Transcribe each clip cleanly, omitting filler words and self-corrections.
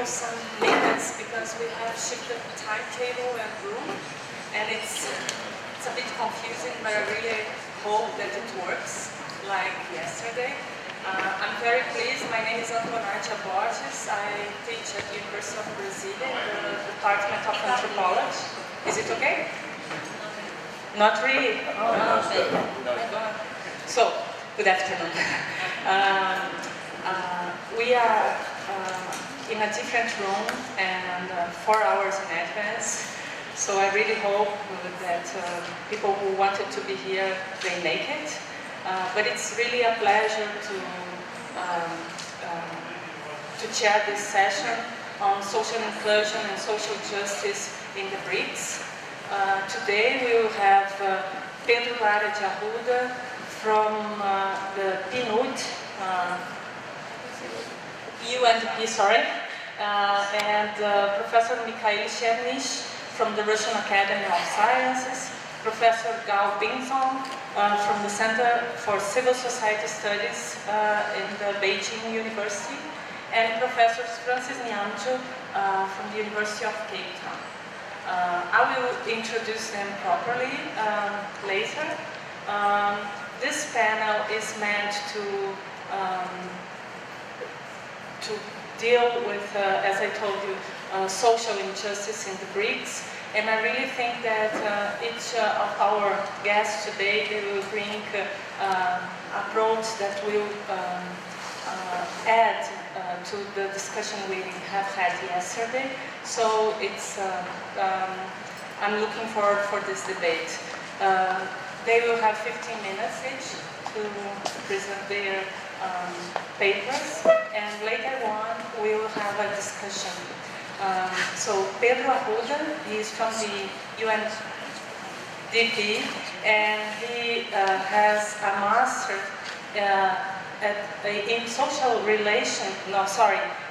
some minutes because we have shifted timetable and room, and it's a bit confusing, but I really hope that it works like yesterday. I'm very pleased. My name is Antonádia Borges. I teach at the University of Brasília in the Department of Anthropology. Is it okay? Not really? Oh, no. So, good afternoon. We are in a different room and 4 hours in advance. So I really hope that people who wanted to be here, they make it. But it's really a pleasure to chair this session on social inclusion and social justice in the BRICS. Today we will have Pedro Lara de Arruda from the PNUD, UNDP, sorry, and Professor Mikhail Chernysh from the Russian Academy of Sciences, Professor Gao Bingzhong from the Center for Civil Society Studies in the Beijing University, and Professor Francis Nyamnjoh from the University of Cape Town. I will introduce them properly later. This panel is meant to deal with, as I told you, social injustice in the BRICS. And I really think that each of our guests today, they will bring approach that will add to the discussion we have had yesterday. So it's, I'm looking forward for this debate. They will have 15 minutes each to present their papers, and later on we will have a discussion. So Pedro Arruda, he is from the UNDP, and he has a master in social relations,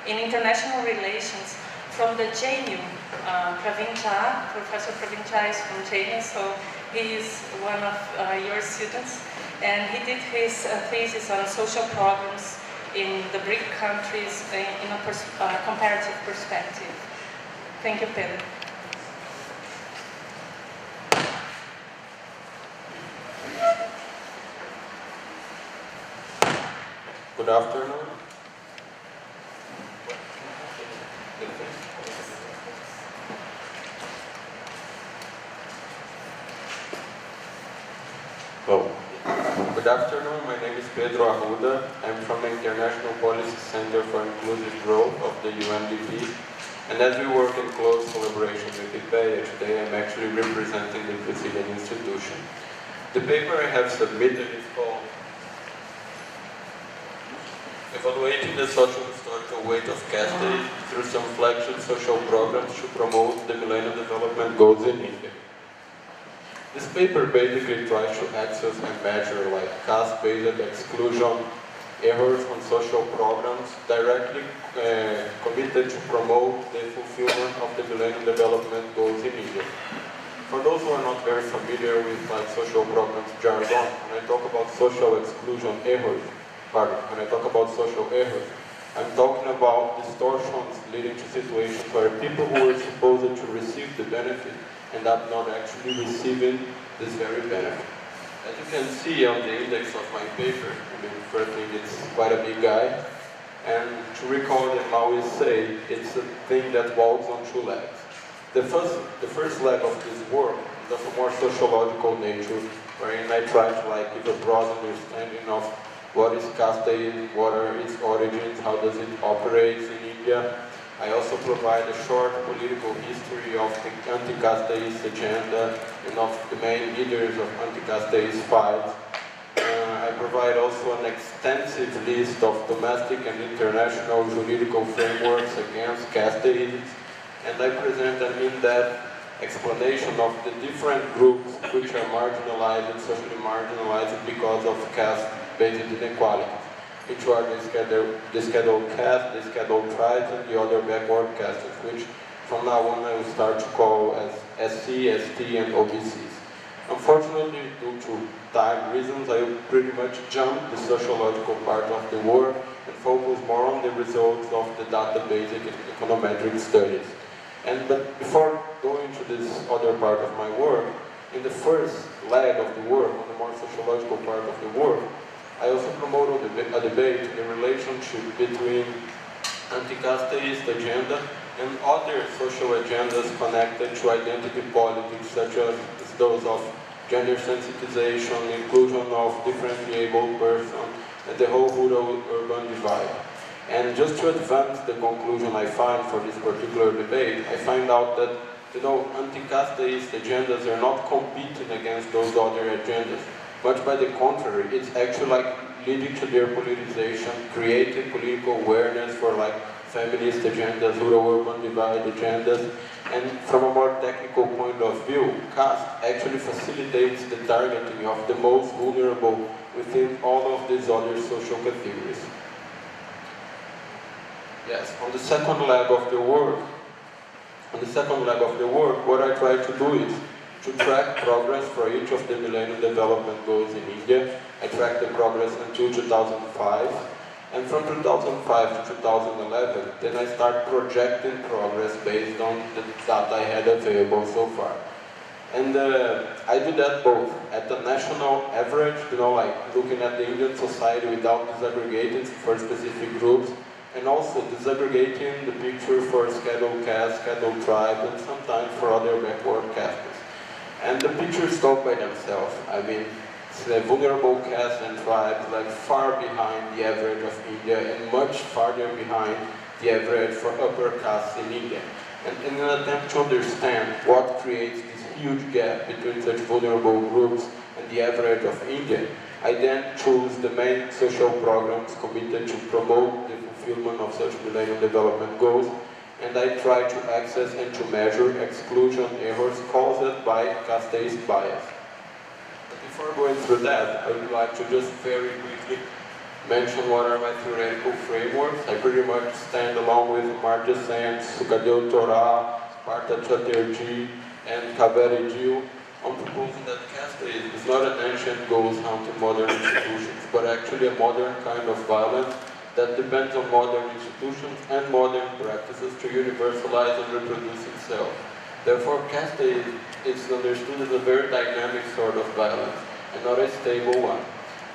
in international relations from the JNU. Professor Praveen Jha is from JNU, so he is one of your students, and he did his thesis on social programs in the BRIC countries in a comparative perspective. Thank you, Pedro. Good afternoon. Good afternoon, my name is Pedro Arruda. I'm from the International Policy Center for Inclusive Growth of the UNDP. And as we work in close collaboration with IPEA, today I'm actually representing the Brazilian institution. The paper I have submitted is called Evaluating the Social Historical Weight of Caste Aid through some flagship social programs to promote the Millennium Development Goals in India. This paper basically tries to access and measure caste-based exclusion, errors on social programs directly committed to promote the fulfillment of the Millennium Development Goals in India. For those who are not very familiar with social programs jargon, when I talk about social exclusion errors, when I talk about social errors, I'm talking about distortions leading to situations where people who were supposed to receive the benefit end up not actually receiving this very benefit. As you can see on the index of my paper, first thing, it's quite a big guy, and to recall them, I always say it's a thing that walks on 2 legs. The first leg of this work is of a more sociological nature, wherein I try to give a broad understanding of what is caste aid, what are its origins, how does it operate in India. I also provide a short political history of the anti-casteist agenda and of the main leaders of anti-casteist fights. I provide also an extensive list of domestic and international juridical frameworks against casteism, and I present an in-depth explanation of the different groups which are marginalized and socially marginalized because of caste-based inequalities, which are the scheduled caste, the scheduled tribes, and the other backward castes, which from now on I will start to call as SC, ST, and OBCs. Unfortunately, due to time reasons, I will pretty much jump the sociological part of the work and focus more on the results of the database econometric studies. But before going to this other part of my work, in the first leg of the work, on the more sociological part of the work, I also promoted a debate in the relationship between anti-casteist agenda and other social agendas connected to identity politics, such as those of gender sensitization, inclusion of differently abled persons, and the whole rural-urban divide. And just to advance the conclusion I find for this particular debate, I find out that, anti-casteist agendas are not competing against those other agendas. Much by the contrary, it's actually like leading to their politicization, creating political awareness for like feminist agendas, rural-urban divide agendas, and from a more technical point of view, caste actually facilitates the targeting of the most vulnerable within all of these other social categories. Yes, on the second leg of the work, what I try to do is to track progress for each of the Millennium Development Goals in India. I tracked the progress until 2005, and from 2005 to 2011, then I start projecting progress based on the data I had available so far. And I do that both at the national average, like looking at the Indian society without disaggregating for specific groups, and also disaggregating the picture for scheduled caste, scheduled tribe, and sometimes for other backward castes. And the pictures talk by themselves. I mean, the vulnerable castes and tribes like far behind the average of India and much farther behind the average for upper castes in India. And in an attempt to understand what creates this huge gap between such vulnerable groups and the average of India, I then choose the main social programs committed to promote the fulfillment of such Millennium Development Goals, and I try to access and to measure exclusion errors caused by casteist bias. But before going through that, I would like to just very quickly mention what are my theoretical frameworks. I pretty much stand along with Amartya Sen, Sukadeva Torah, Partha Chatterjee, and Kaveri Jill on proposing that casteism is not an ancient ghost haunting modern institutions, but actually a modern kind of violence that depends on modern institutions and modern practices to universalize and reproduce itself. Therefore, casteism is understood as a very dynamic sort of violence, and not a stable one.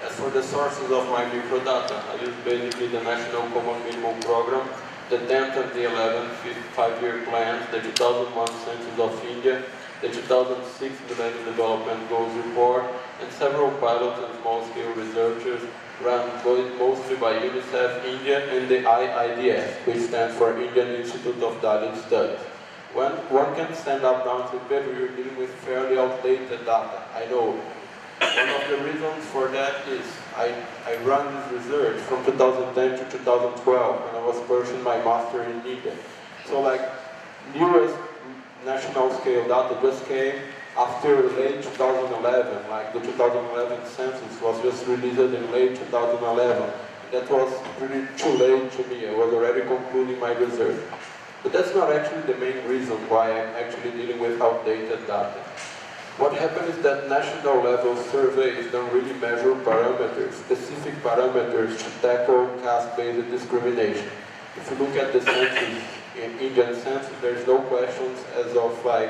As for the sources of my microdata, I use basically the National Common Minimum Program, the 10th and the 11th 5-year plans, the 2001 Census of India, the 2006 Millennium Development Goals Report, and several pilot and small-scale researchers run mostly by UNICEF India and the IIDS, which stands for Indian Institute of Dalit Studies. One can stand up now and say, Pedro, you're dealing with fairly outdated data. I know. One of the reasons for that is I run this research from 2010 to 2012 when I was pursuing my master in India. So like newest national scale data just came after late 2011, like the 2011 census was just released in late 2011. That was pretty too late to me. I was already concluding my research. But that's not actually the main reason why I'm actually dealing with outdated data. What happened is that national level surveys don't really measure parameters, specific parameters to tackle caste-based discrimination. If you look at the census, in Indian census, there's no questions as of like,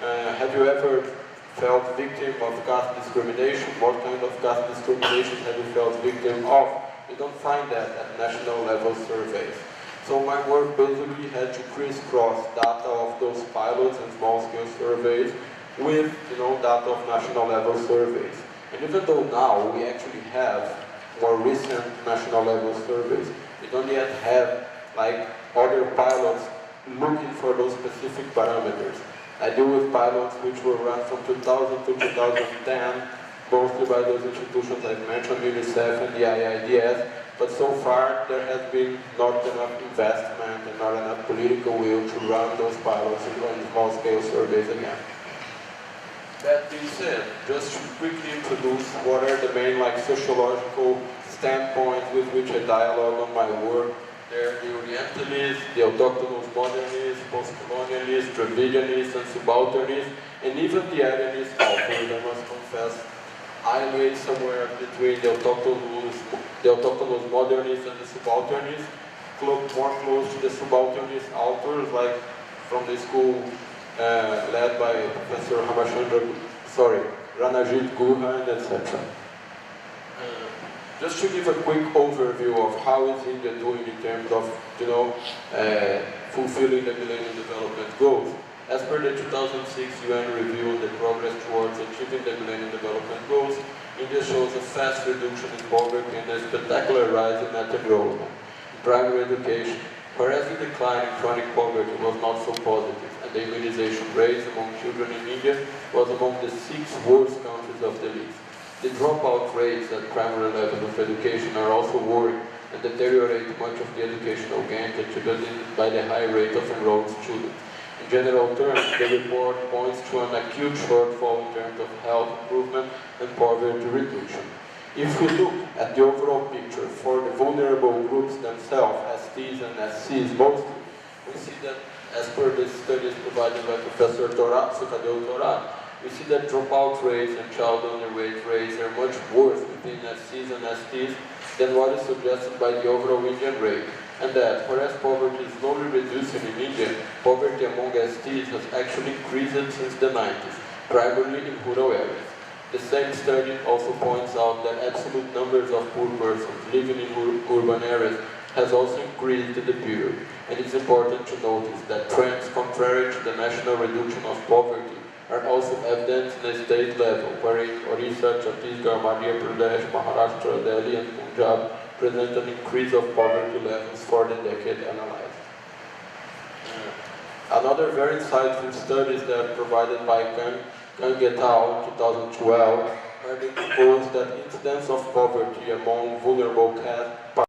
have you ever felt victim of caste discrimination? What kind of caste discrimination have you felt victim of? You don't find that at national level surveys. So my work basically had to crisscross data of those pilots and small-scale surveys with, data of national level surveys. And even though now we actually have more recent national level surveys, we don't yet have like other pilots looking for those specific parameters. I deal with pilots which were run from 2000 to 2010, mostly by those institutions I've mentioned, UNICEF and the IIDS, but so far there has been not enough investment and not enough political will to run those pilots and run small-scale surveys again. That being said, just to quickly introduce what are the main sociological standpoints with which I dialogue on my work. They're the Orientalists, the autochthonous modernists, post-colonialists, Dravidianists, and subalternists, and even the alienist authors, I must confess. highway somewhere between the autochthonous modernists and the subalternists, more close to the subalternist authors, like from the school led by Professor Ranajit Guha, etc. Just to give a quick overview of how is India doing in terms of, fulfilling the Millennium Development Goals. As per the 2006 UN review on the progress towards achieving the Millennium Development Goals, India shows a fast reduction in poverty and a spectacular rise in net enrollment in primary education, whereas the decline in chronic poverty was not so positive, and the immunization rates among children in India was among the 6 worst countries of the list. The dropout rates at primary level of education are also worrying and deteriorate much of the educational gain attributed by the high rate of enrolled students. In general terms, the report points to an acute shortfall in terms of health improvement and poverty reduction. If we look at the overall picture for the vulnerable groups themselves, STs and SCs mostly, we see that, as per the studies provided by Professor Sukadeu Torat, we see that dropout rates and child underweight rates are much worse within SCs and STs than what is suggested by the overall Indian rate, and that, whereas poverty is slowly reducing in India, poverty among STs has actually increased since the 90s, primarily in rural areas. The same study also points out that absolute numbers of poor persons living in urban areas has also increased in the period, and it's important to notice that trends contrary to the national reduction of poverty are also evident in the state level, wherein Orissa, Chhattisgarh, Madhya Pradesh, Maharashtra, Delhi, and Punjab present an increase of poverty levels for the decade analyzed. Another very insightful studies that provided by Kang et al. 2012 are the proposed that incidence of poverty among vulnerable castes